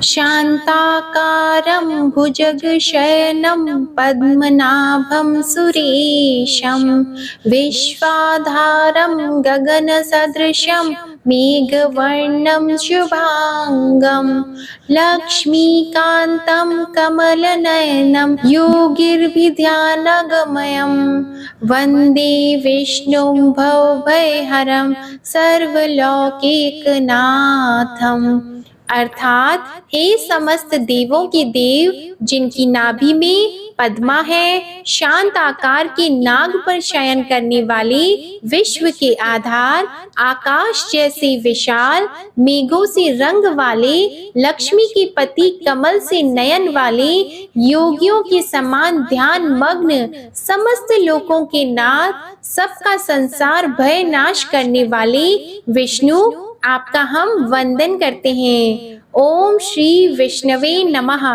शान्ताकारं भुजगशयनं पद्मनाभं सुरेशं विश्वाधारं गगनसदृशं मेघवर्णं शुभांगं लक्ष्मीकान्तं कमलनयनं योगिर्भिध्यानगमयं वन्दे विष्णुं भवभयहरं सर्वलौकिकनाथम्। अर्थात हे समस्त देवों के देव, जिनकी नाभि में पद्मा है, शांत आकार के नाग पर शयन करने वाले, विश्व के आधार, आकाश जैसे विशाल, मेघों से रंग वाले, लक्ष्मी के पति कमल से नयन वाले, योगियों के समान ध्यान मग्न, समस्त लोकों के नाथ, सबका संसार भय नाश करने वाले विष्णु, आपका हम वंदन करते हैं। ओम श्री विष्णवे नमः।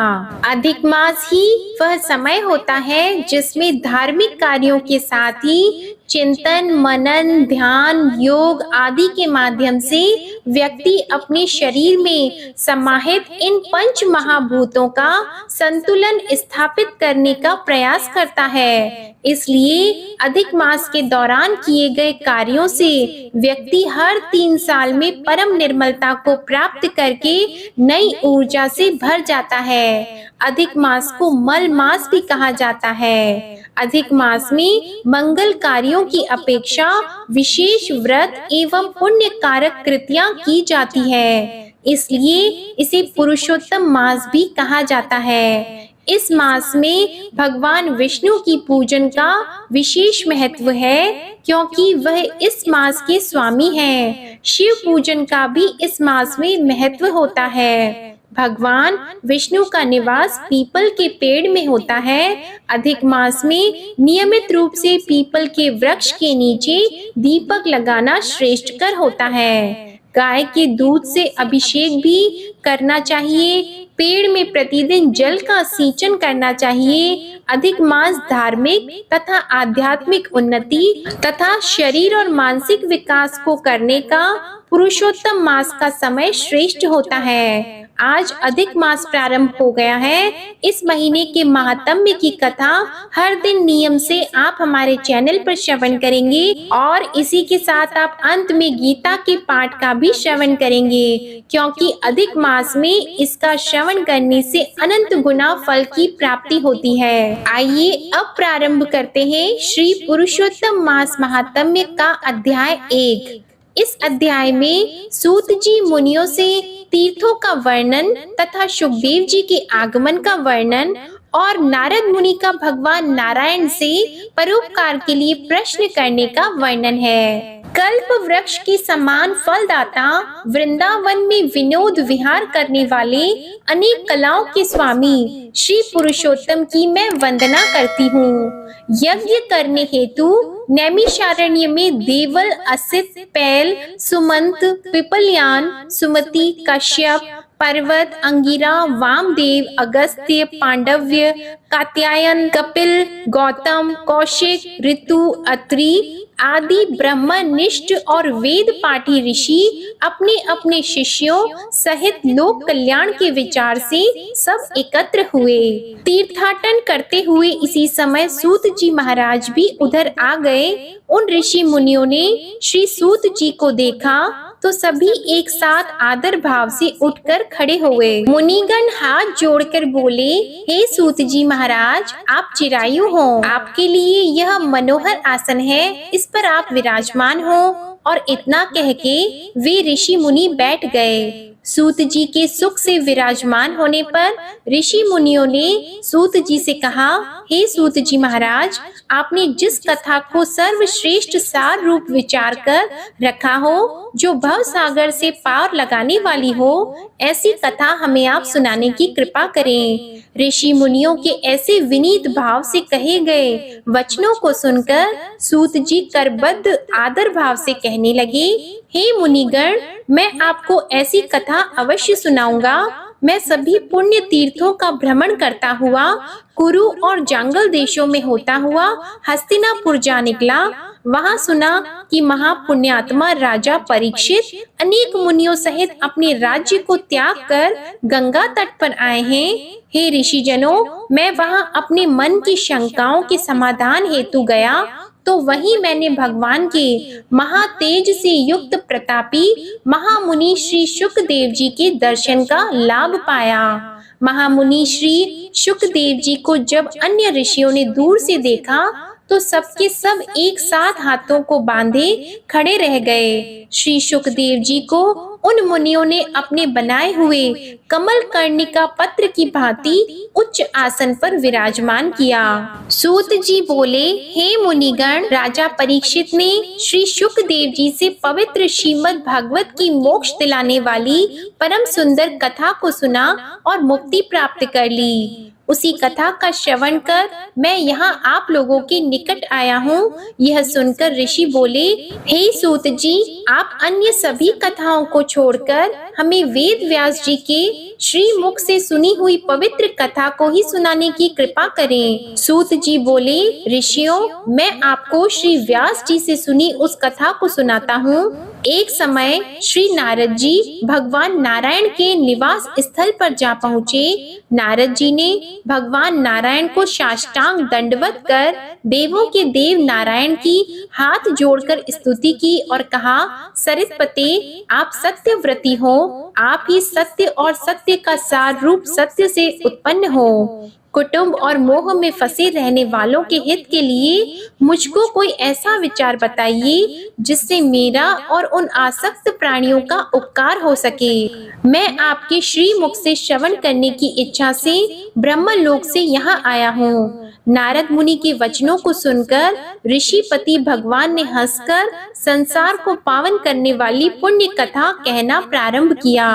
अधिक मास ही वह समय होता है जिसमें धार्मिक कार्यों के साथ ही चिंतन, मनन, ध्यान, योग आदि के माध्यम से व्यक्ति अपने शरीर में समाहित इन पंच महाभूतों का संतुलन स्थापित करने का प्रयास करता है। इसलिए अधिक मास के दौरान किए गए कार्यों से व्यक्ति हर 3 साल में परम निर्मलता को प्राप्त करके नई ऊर्जा से भर जाता है। अधिक मास को मल मास भी कहा जाता है। अधिक मास में मंगल कार्यों की अपेक्षा विशेष व्रत एवं पुण्य कारक कृतियां की जाती है, इसलिए इसे पुरुषोत्तम मास भी कहा जाता है। इस मास में भगवान विष्णु की पूजन का विशेष महत्व है, क्योंकि वह इस मास के स्वामी हैं। शिव पूजन का भी इस मास में महत्व होता है। भगवान विष्णु का निवास पीपल के पेड़ में होता है। अधिक मास में नियमित रूप से पीपल के वृक्ष के नीचे दीपक लगाना श्रेष्ठकर होता है। गाय के दूध से अभिषेक भी करना चाहिए। पेड़ में प्रतिदिन जल का सिंचन करना चाहिए। अधिक मास धार्मिक तथा आध्यात्मिक उन्नति तथा शरीर और मानसिक विकास को करने का पुरुषोत्तम मास का समय श्रेष्ठ होता है। आज अधिक मास प्रारंभ हो गया है। इस महीने के महात्म्य की कथा हर दिन नियम से आप हमारे चैनल पर श्रवण करेंगे और इसी के साथ आप अंत में गीता के पाठ का भी श्रवण करेंगे, क्योंकि अधिक मास में इसका श्रवण करने से अनंत गुना फल की प्राप्ति होती है। आइए अब प्रारंभ करते हैं श्री पुरुषोत्तम मास महात्म्य का अध्याय 1। इस अध्याय में सूत जी मुनियों से तीर्थों का वर्णन तथा सुखदेव जी के आगमन का वर्णन और नारद मुनि का भगवान नारायण से परोपकार के लिए प्रश्न करने का वर्णन है। कल्प वृक्ष के समान फलदाता, वृंदावन में विनोद विहार करने वाले, अनेक कलाओं के स्वामी श्री पुरुषोत्तम की मैं वंदना करती हूँ। यज्ञ करने हेतु नैमिषारण्य में देवल, असित, पैल, सुमंत, पिपलयान, सुमति, कश्यप, पर्वत, अंगिरा, वामदेव, अगस्त्य, पांडव्य, कात्यायन, कपिल, गौतम, कौशिक, ऋतु, अत्रि आदि ब्रह्मनिष्ठ और वेद पाठी ऋषि अपने अपने शिष्यों सहित लोक कल्याण के विचार से सब एकत्र हुए। तीर्थाटन करते हुए इसी समय सूत जी महाराज भी उधर आ गए। उन ऋषि मुनियों ने श्री सूत जी को देखा तो सभी एक साथ आदर भाव से उठकर खड़े हुए। मुनिगण हाथ जोड़कर बोले, हे सूत जी महाराज, आप चिरायु हो, आपके लिए यह मनोहर आसन है, इस पर आप विराजमान हो। और इतना कह के वे ऋषि मुनि बैठ गए। सूत जी के सुख से विराजमान होने पर ऋषि मुनियों ने सूत जी से कहा, हे सूत जी महाराज, आपने जिस कथा को सर्वश्रेष्ठ सार रूप विचार कर रखा हो, जो भव सागर से पार लगाने वाली हो, ऐसी कथा हमें आप सुनाने की कृपा करें। ऋषि मुनियों के ऐसे विनीत भाव से कहे गए वचनों को सुनकर सूत जी करबद्ध आदर भाव से कहने लगे, हे मुनिगण, मैं आपको ऐसी कथा अवश्य सुनाऊंगा मैं सभी पुण्य तीर्थों का भ्रमण करता हुआ कुरु और जांगल देशों में होता हुआ हस्तिनापुर जा निकला। वहां सुना कि महापुण्यात्मा राजा परीक्षित अनेक मुनियों सहित अपने राज्य को त्याग कर गंगा तट पर आए हैं। हे ऋषिजनों, मैं वहां अपने मन की शंकाओं के समाधान हेतु गया तो वहीं मैंने भगवान के महातेज से युक्त प्रतापी महामुनि श्री शुकदेव जी के दर्शन का लाभ पाया। महामुनि श्री शुकदेव जी को जब अन्य ऋषियों ने दूर से देखा तो सबके सब एक साथ हाथों को बांधे खड़े रह गए। श्री शुकदेव जी को उन मुनियों ने अपने बनाए हुए कमल कर्णिका पत्र की भांति उच्च आसन पर विराजमान किया। सूत जी बोले, हे मुनिगण, राजा परीक्षित ने श्री शुकदेव जी से पवित्र श्रीमद् भागवत की मोक्ष दिलाने वाली परम सुंदर कथा को सुना और मुक्ति प्राप्त कर ली। उसी कथा का श्रवण कर मैं यहाँ आप लोगों के निकट आया हूँ। यह सुनकर ऋषि बोले, हे सूत जी, आप अन्य सभी कथाओं को छोड़कर हमें वेद व्यास जी के श्री मुख से सुनी हुई पवित्र कथा को ही सुनाने की कृपा करें। सूत जी बोले, ऋषियों, मैं आपको श्री व्यास जी से सुनी उस कथा को सुनाता हूँ। एक समय श्री नारद जी भगवान नारायण के निवास स्थल पर जा पहुँचे। नारद जी ने भगवान नारायण को साष्टांग दंडवत कर देवों के देव नारायण की हाथ जोड़कर स्तुति की और कहा, सरितपते, आप सत्यव्रती हो, आप ही सत्य और सत्य का सार रूप सत्य से उत्पन्न हो। कुटुंब और मोह में फंसे रहने वालों के हित के लिए मुझको कोई ऐसा विचार बताइए जिससे मेरा और उन आसक्त प्राणियों का उपकार हो सके। मैं आपके श्री मुख से श्रवण करने की इच्छा से ब्रह्मलोक से यहाँ आया हूँ। नारद मुनि के वचनों को सुनकर ऋषिपति भगवान ने हंसकर संसार को पावन करने वाली पुण्य कथा कहना प्रारंभ किया।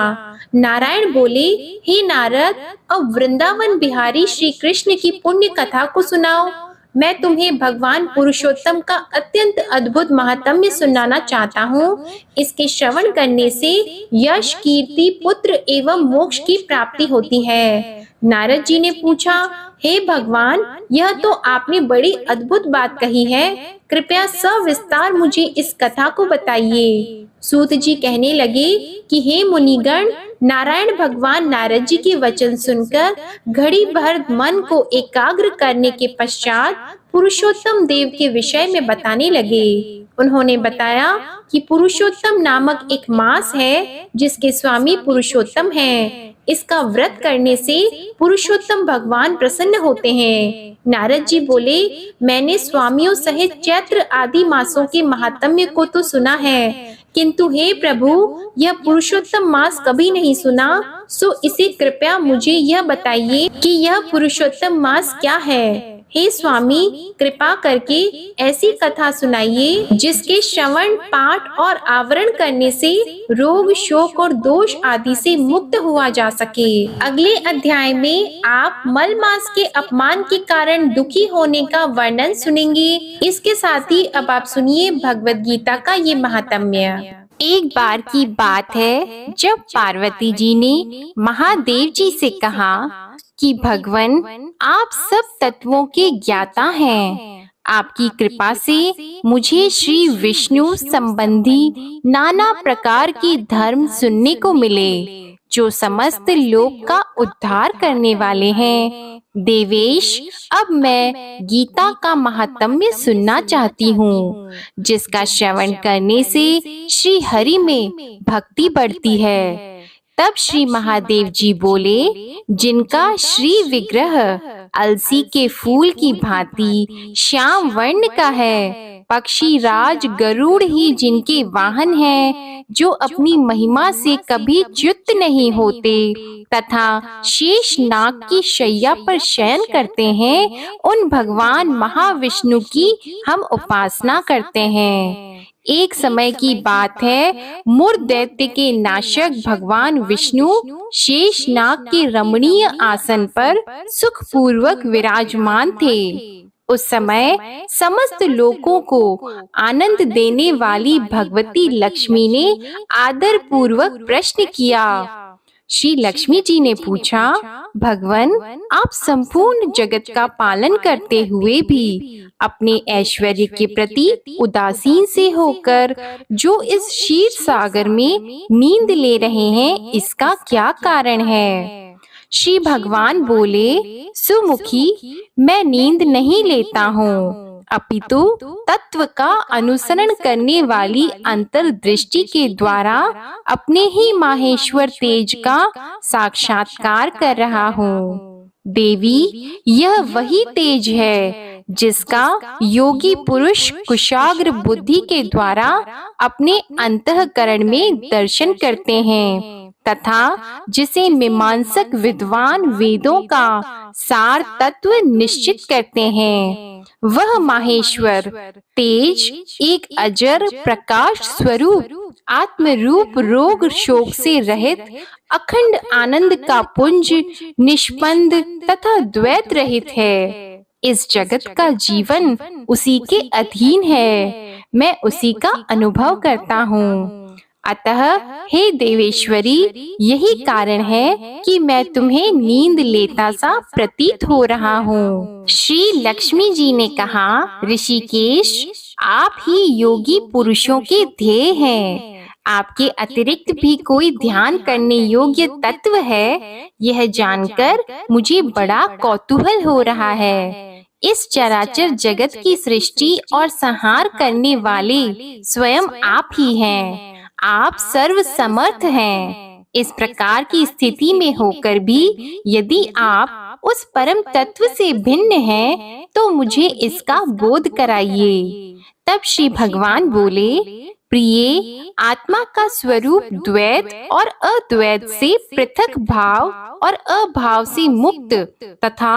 नारायण बोले, हे नारद, अब वृंदावन बिहारी श्री कृष्ण की पुण्य कथा को सुनाओ। मैं तुम्हें भगवान पुरुषोत्तम का अत्यंत अद्भुत महात्म्य सुनाना चाहता हूँ। इसके श्रवण करने से यश, कीर्ति, पुत्र एवं मोक्ष की प्राप्ति होती है। नारद जी ने पूछा, हे भगवान, यह तो आपने बड़ी अद्भुत बात कही है, कृपया सविस्तार मुझे इस कथा को बताइए। सूत जी कहने लगे कि हे मुनिगण, नारायण भगवान नारद जी के वचन सुनकर घड़ी भर मन को एकाग्र करने के पश्चात पुरुषोत्तम देव के विषय में बताने लगे। उन्होंने बताया कि पुरुषोत्तम नामक एक मास है जिसके स्वामी पुरुषोत्तम हैं। इसका व्रत करने से पुरुषोत्तम भगवान प्रसन्न होते हैं। नारद जी बोले, मैंने स्वामियों सहित चैत्र आदि मासों के महात्म्य को तो सुना है, किंतु हे प्रभु, यह पुरुषोत्तम मास कभी नहीं सुना। सो इसे कृपया मुझे यह बताइए कि यह पुरुषोत्तम मास क्या है। हे स्वामी, कृपा करके ऐसी कथा सुनाइए जिसके श्रवण, पाठ और आवरण करने से रोग, शोक और दोष आदि से मुक्त हुआ जा सके। अगले अध्याय में आप मल मास के अपमान के कारण दुखी होने का वर्णन सुनेंगे। इसके साथ ही अब आप सुनिए भगवद गीता का ये महात्म्य। एक बार की बात है जब पार्वती जी ने महादेव जी से कहा कि भगवान, आप सब तत्वों के ज्ञाता हैं। आपकी कृपा से मुझे श्री विष्णु संबंधी नाना प्रकार के धर्म सुनने को मिले जो समस्त लोक का उद्धार करने वाले हैं। देवेश, अब मैं गीता का महात्म्य सुनना चाहती हूँ, जिसका श्रवण करने से श्री हरि में भक्ति बढ़ती है। तब श्री महादेव जी बोले, जिनका श्री विग्रह अलसी के फूल की भांति श्याम वर्ण का है, पक्षी राज गरुड़ ही जिनके वाहन हैं, जो अपनी महिमा से कभी च्युत नहीं होते तथा शेष नाग की शैया पर शयन करते हैं, उन भगवान महाविष्णु की हम उपासना करते हैं। एक समय की बात है, मुर दैत्य के नाशक भगवान विष्णु शेष नाग के रमणीय आसन पर सुखपूर्वक विराजमान थे। उस समय समस्त लोगों को आनंद देने वाली भगवती लक्ष्मी ने आदर पूर्वक प्रश्न किया, श्री लक्ष्मी जी ने पूछा, भगवान, आप संपूर्ण जगत का पालन करते हुए भी अपने ऐश्वर्य के प्रति उदासीन से होकर जो इस क्षीर सागर में नींद ले रहे हैं, इसका क्या कारण है? श्री भगवान बोले, सुमुखी, मैं नींद नहीं लेता हूँ, अपितु तत्व का अनुसरण करने वाली अंतर्दृष्टि के द्वारा अपने ही माहेश्वर तेज का साक्षात्कार कर रहा हूँ। देवी, यह वही तेज है जिसका योगी पुरुष कुशाग्र बुद्धि के द्वारा अपने अंतःकरण में दर्शन करते हैं तथा जिसे मीमांसक विद्वान वेदों का सार तत्व निश्चित करते हैं। वह माहेश्वर तेज एक अजर प्रकाश स्वरूप आत्म रूप रोग शोक से रहित अखंड आनंद का पुंज निष्पंद तथा द्वैत रहित है। इस जगत का जीवन उसी के अधीन है, मैं उसी का अनुभव करता हूँ। अतः हे देवेश्वरी, यही कारण है कि मैं तुम्हें नींद लेता सा प्रतीत हो रहा हूँ। श्री लक्ष्मी जी ने कहा, ऋषिकेश, आप ही योगी पुरुषों के ध्येय हैं। आपके अतिरिक्त भी कोई ध्यान करने योग्य तत्व है, यह जानकर मुझे बड़ा कौतूहल हो रहा है। इस चराचर जगत की सृष्टि और संहार करने वाले स्वयं आप ही हैं। आप सर्व समर्थ हैं। इस प्रकार की स्थिति में होकर भी यदि आप उस परम तत्व से भिन्न हैं, तो मुझे इसका बोध कराइए। तब श्री भगवान बोले, प्रिय, आत्मा का स्वरूप द्वैत और अद्वैत से पृथक भाव और अभाव से मुक्त तथा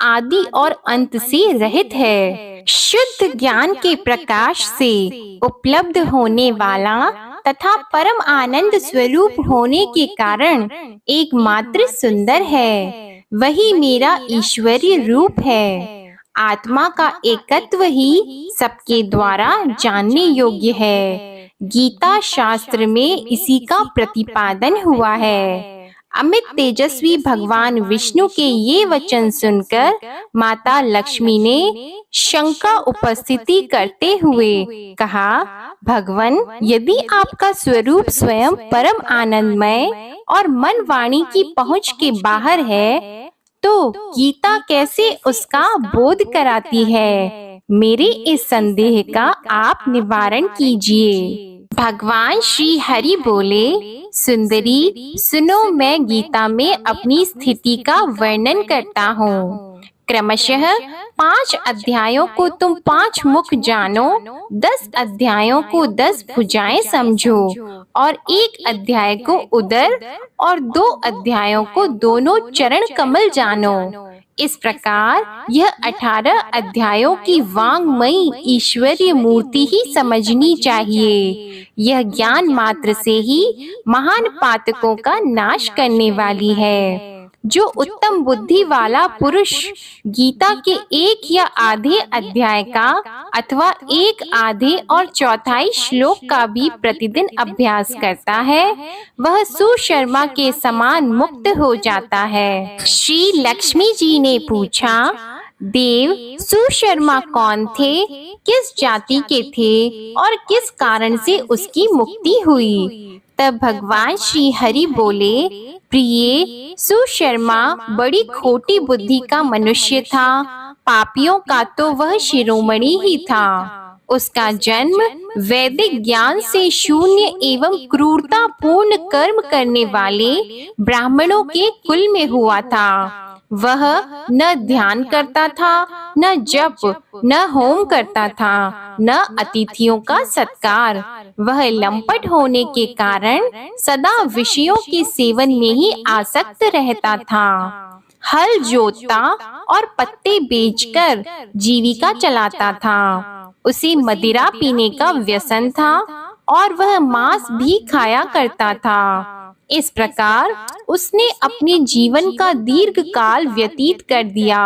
आदि और अंत से रहित है। शुद्ध ज्ञान के प्रकाश से उपलब्ध होने वाला तथा परम आनंद स्वरूप होने के कारण एकमात्र सुंदर है, वही मेरा ईश्वरीय रूप है। आत्मा का एकत्व ही सबके द्वारा जानने योग्य है। गीता शास्त्र में इसी का प्रतिपादन हुआ है। अमित तेजस्वी भगवान विष्णु के ये वचन सुनकर माता लक्ष्मी ने शंका उपस्थिति करते हुए कहा, भगवान, यदि आपका स्वरूप स्वयं परम आनंदमय और मन वाणी की पहुंच के बाहर है, तो गीता कैसे उसका बोध कराती है? मेरे इस संदेह का आप निवारण कीजिए। भगवान श्री हरि बोले, सुंदरी, सुनो, मैं गीता में अपनी स्थिति का वर्णन करता हूँ। क्रमशः 5 अध्यायों को तुम 5 मुख जानो, 10 अध्यायों को 10 भुजाएं समझो और 1 अध्याय को उदर और 2 अध्यायों को दोनों चरण कमल जानो। इस प्रकार यह 18 अध्यायों की वांगमयी ईश्वरीय मूर्ति ही समझनी चाहिए। यह ज्ञान मात्र से ही महान पातकों का नाश करने वाली है। जो उत्तम बुद्धि वाला पुरुष गीता के 1 या आधे अध्याय का अथवा 1 आधे और चौथाई श्लोक का भी प्रतिदिन अभ्यास करता है, वह सुशर्मा के समान मुक्त हो जाता है। श्री लक्ष्मी जी ने पूछा, देव, सुशर्मा कौन थे, किस जाति के थे और किस कारण से उसकी मुक्ति हुई? तब भगवान श्री हरि बोले, प्रिय, सुशर्मा बड़ी खोटी बुद्धि का मनुष्य था। पापियों का तो वह शिरोमणि ही था। उसका जन्म वैदिक ज्ञान से शून्य एवं क्रूरता पूर्ण कर्म करने वाले ब्राह्मणों के कुल में हुआ था। वह न ध्यान करता था, न जप, न होम करता था, न अतिथियों का सत्कार। वह लंपट होने के कारण सदा विषयों के सेवन में ही आसक्त रहता था। हल जोतता और पत्ते बेचकर जीविका चलाता था। उसे मदिरा पीने का व्यसन था और वह मांस भी खाया करता था। इस प्रकार उसने अपने जीवन का दीर्घ काल व्यतीत कर दिया।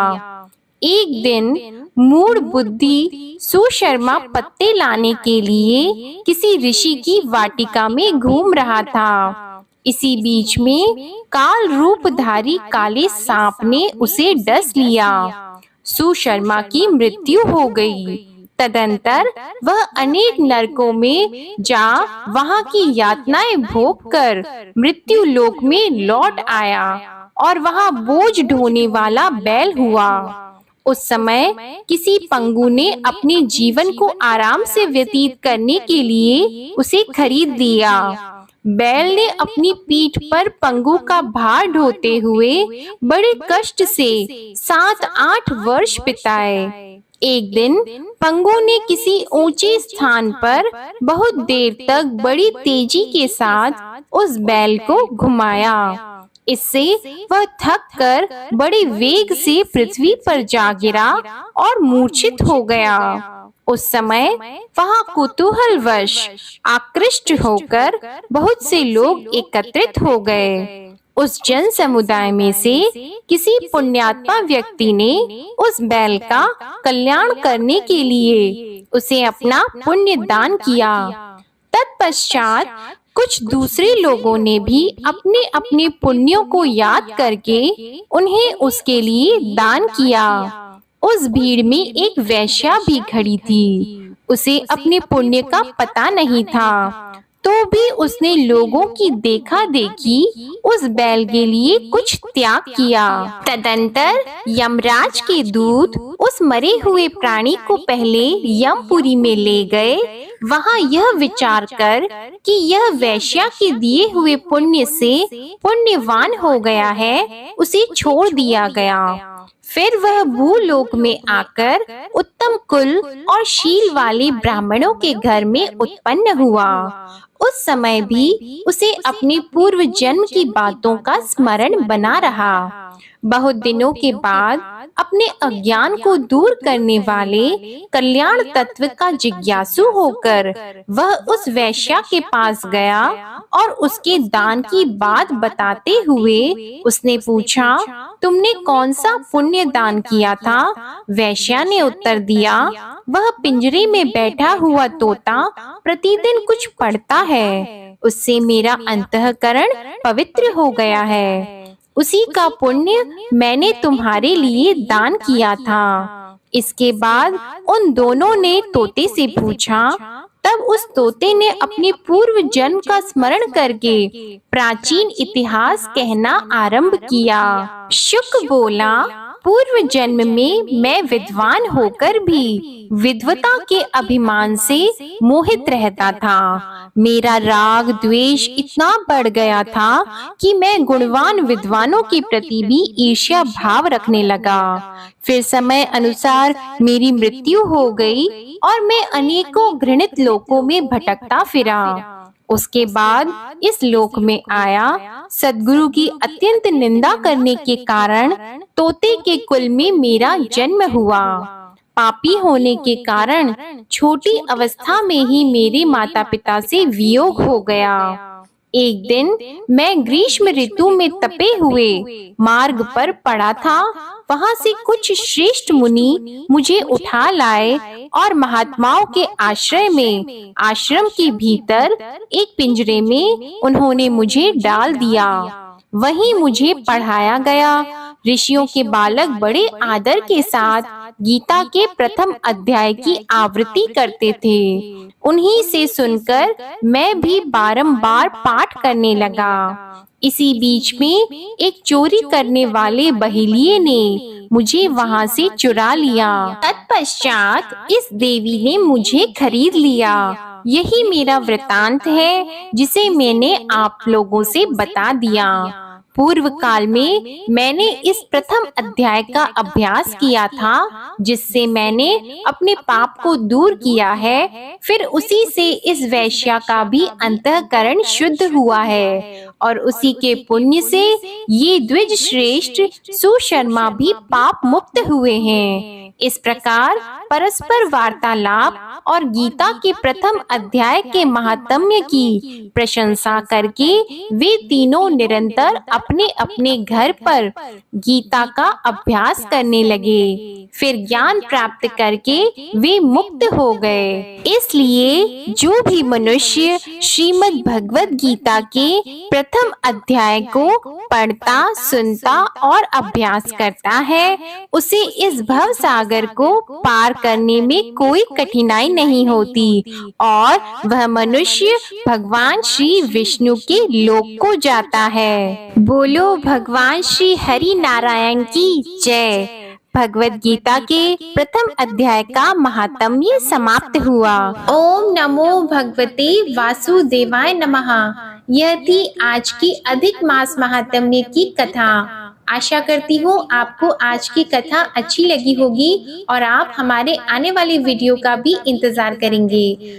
एक दिन मूढ़ बुद्धि सुशर्मा पत्ते लाने के लिए किसी ऋषि की वाटिका में घूम रहा था। इसी बीच में काल रूपधारी काले सांप ने उसे डस लिया। सुशर्मा की मृत्यु हो गई। तदंतर वह अनेक नरकों में जा वहां की यातनाएं भोग कर मृत्यु लोक में लौट आया और वहां बोझ ढोने वाला बैल हुआ। उस समय किसी पंगु ने अपने जीवन को आराम से व्यतीत करने के लिए उसे खरीद लिया। बैल ने अपनी पीठ पर पंगु का भार ढोते हुए बड़े कष्ट से 7-8 वर्ष बिताए। एक दिन पंगु ने किसी ऊंचे स्थान पर बहुत देर तक बड़ी तेजी के साथ उस बैल को घुमाया। इससे वह थक कर बड़े वेग से पृथ्वी पर जा गिरा और मूर्छित हो गया। उस समय वहां कुतूहलवश आकृष्ट होकर बहुत से लोग एकत्रित हो गए। उस जन समुदाय में से किसी पुण्यात्मा व्यक्ति ने उस बैल का कल्याण करने के लिए उसे अपना पुण्य दान किया। तत्पश्चात कुछ दूसरे लोगों ने भी अपने अपने पुण्यों को याद करके उन्हें उसके लिए दान किया। उस भीड़ में एक वेश्या भी खड़ी थी। उसे अपने पुण्य का पता नहीं था, तो भी उसने लोगों की देखा देखी उस बैल के लिए कुछ त्याग किया। तदंतर यमराज के दूत उस मरे हुए प्राणी को पहले यमपुरी में ले गए। वहां यह विचार कर कि यह वेश्या के दिए हुए पुण्य से पुण्यवान हो गया है, उसे छोड़ दिया गया। फिर वह भूलोक में आकर उत्तम कुल और शील वाले ब्राह्मणों के घर में उत्पन्न हुआ। उस समय भी उसे अपने पूर्व जन्म की बातों का स्मरण बना रहा। बहुत दिनों के बाद अपने अज्ञान को दूर करने वाले कल्याण तत्व का जिज्ञासु होकर वह उस वैश्या के पास गया और उसके दान की बात बताते हुए उसने पूछा, तुमने कौन सा पुण्य दान किया था? वैश्या ने उत्तर दिया, वह पिंजरे में बैठा हुआ तोता प्रतिदिन कुछ पढ़ता है, उससे मेरा अंतःकरण पवित्र हो गया है। उसी का पुण्य मैंने तुम्हारे लिए दान किया था। इसके बाद उन दोनों ने तोते से पूछा। तब उस तोते ने अपने पूर्व जन्म का स्मरण करके प्राचीन इतिहास कहना आरंभ किया। शुक बोला, पूर्व जन्म में मैं विद्वान होकर भी विद्वता के अभिमान से मोहित रहता था। मेरा राग द्वेष इतना बढ़ गया था कि मैं गुणवान विद्वानों के प्रति भी ईर्ष्या भाव रखने लगा। फिर समय अनुसार मेरी मृत्यु हो गई और मैं अनेकों घृणित लोकों में भटकता फिरा। उसके बाद इस लोक में आया। सद्गुरु की अत्यंत निंदा करने के कारण तोते के कुल में मेरा जन्म हुआ। पापी होने के कारण छोटी अवस्था में ही मेरे माता पिता से वियोग हो गया। एक दिन मैं ग्रीष्म ऋतु में तपे हुए मार्ग पर पड़ा था। वहां से कुछ श्रेष्ठ मुनि मुझे उठा लाए और महात्माओं के आश्रय में आश्रम के भीतर एक पिंजरे में उन्होंने मुझे डाल दिया। वहीं मुझे पढ़ाया गया। ऋषियों के बालक बड़े आदर के साथ गीता के प्रथम अध्याय की आवृत्ति करते थे। उन्हीं से सुनकर मैं भी बारंबार पाठ करने लगा। इसी बीच में एक चोरी करने वाले बहेलिये ने मुझे वहां से चुरा लिया। तत्पश्चात इस देवी ने मुझे खरीद लिया। यही मेरा वृतांत है जिसे मैंने आप लोगों से बता दिया। पूर्व काल में मैंने इस प्रथम अध्याय का अभ्यास किया था, जिससे मैंने अपने पाप को दूर किया है। फिर उसी से इस वैश्या का भी अंतःकरण शुद्ध हुआ है और उसी के पुण्य से ये द्विज श्रेष्ठ सुशर्मा भी पाप मुक्त हुए हैं। इस प्रकार परस्पर वार्तालाप और गीता के प्रथम अध्याय के महात्म्य की प्रशंसा करके वे तीनों निरंतर अपने अपने घर पर गीता का अभ्यास करने लगे। फिर ज्ञान प्राप्त करके वे मुक्त हो गए। इसलिए जो भी मनुष्य श्रीमद् भगवद गीता के प्रथम अध्याय को पढ़ता, सुनता और अभ्यास करता है, उसे इस भव सागर को पार करने में कोई कठिनाई नहीं होती और वह मनुष्य भगवान श्री विष्णु के लोक को जाता है। बोलो भगवान श्री हरि नारायण की जय। भगवद गीता के प्रथम अध्याय का महात्म्य समाप्त हुआ। ओम नमो भगवते वासुदेवाय नमः। यह थी आज की अधिक मास महात्म्य की कथा। आशा करती हूँ आपको आज की कथा अच्छी लगी होगी और आप हमारे आने वाले वीडियो का भी इंतजार करेंगे।